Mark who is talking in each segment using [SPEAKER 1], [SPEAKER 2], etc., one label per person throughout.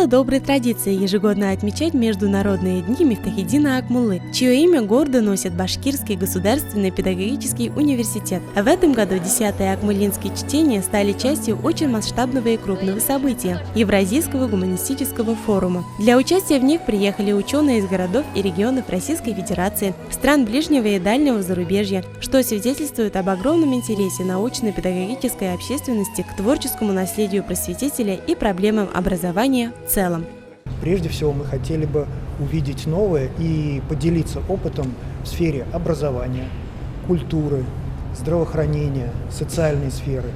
[SPEAKER 1] Стало доброй традицией ежегодно отмечать Международные дни Мифтахиддина Акмуллы, чье имя гордо носит Башкирский государственный педагогический университет. В этом году 10-е акмуллинские чтения стали частью очень масштабного и крупного события – Евразийского гуманистического форума. Для участия в них приехали ученые из городов и регионов Российской Федерации, стран ближнего и дальнего зарубежья, что свидетельствует об огромном интересе научно-педагогической общественности к творческому наследию просветителя и проблемам образования в целом.
[SPEAKER 2] Прежде всего мы хотели бы увидеть новое и поделиться опытом в сфере образования, культуры, здравоохранения, социальной сферы,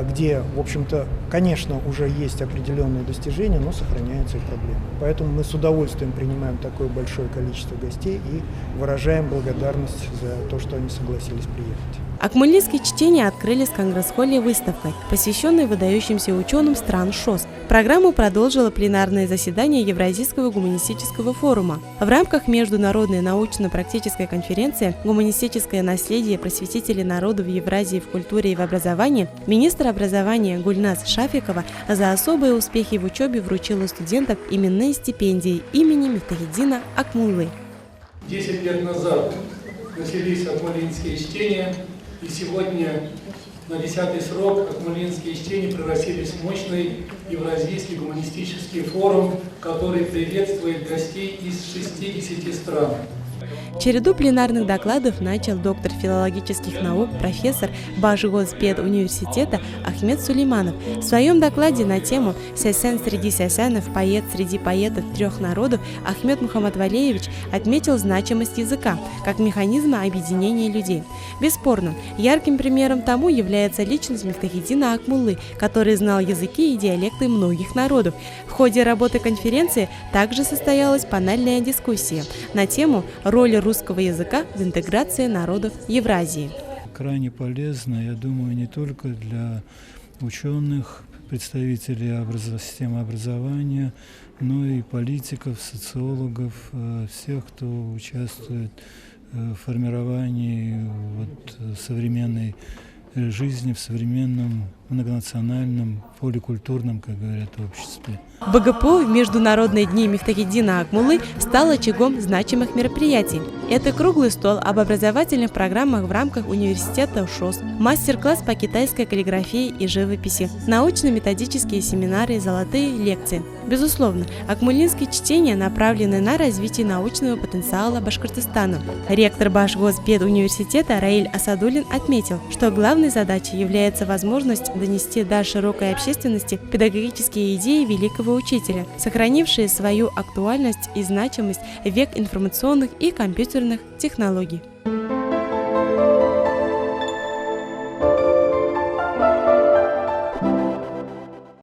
[SPEAKER 2] где, в общем-то, конечно, уже есть определенные достижения, но сохраняются и проблемы. Поэтому мы с удовольствием принимаем такое большое количество гостей и выражаем благодарность за то, что они согласились приехать.
[SPEAKER 1] Акмуллинские чтения открыли с Конгресс-холле выставкой, посвященной выдающимся ученым стран ШОС. Программу продолжило пленарное заседание Евразийского гуманистического форума. В рамках международной научно-практической конференции «Гуманистическое наследие просветителей народов Евразии в культуре и в образовании» министр образования Гульназ Шафикова за особые успехи в учебе вручила студентам именные стипендии имени Мифтахиддина Акмуллы.
[SPEAKER 3] 10 лет назад начались акмуллинские чтения, и сегодня на 10-й срок акмуллинские чтения превратились в мощный Евразийский гуманистический форум, который приветствует гостей из 60 стран.
[SPEAKER 1] Череду пленарных докладов начал доктор филологических наук, профессор Башгоспедуниверситета Ахмед Сулейманов. В своем докладе на тему «Сясян среди сясянов, поэт среди поэтов трех народов» Ахмед Мухаммадвалеевич отметил значимость языка как механизма объединения людей. Бесспорно, ярким примером тому является личность Мифтахиддина Акмуллы, который знал языки и диалекты многих народов. В ходе работы конференции также состоялась панельная дискуссия на тему «Роль русского языка в интеграции народов Евразии».
[SPEAKER 4] Крайне полезно, я думаю, не только для ученых, представителей системы образования, но и политиков, социологов, всех, кто участвует в формировании современной жизни в современном многонациональном, поликультурном, как говорят, обществе.
[SPEAKER 1] БГПУ в Международные дни Мифтахиддина Акмуллы стал очагом значимых мероприятий. Это круглый стол об образовательных программах в рамках университета ШОС, мастер-класс по китайской каллиграфии и живописи, научно-методические семинары и золотые лекции. Безусловно, акмуллинские чтения направлены на развитие научного потенциала Башкортостана. Ректор Башгоспедуниверситета Раиль Асадуллин отметил, что главной задачей является возможность донести до широкой общественности педагогические идеи великого учителя, сохранившие свою актуальность и значимость в век информационных и компьютерных технологий.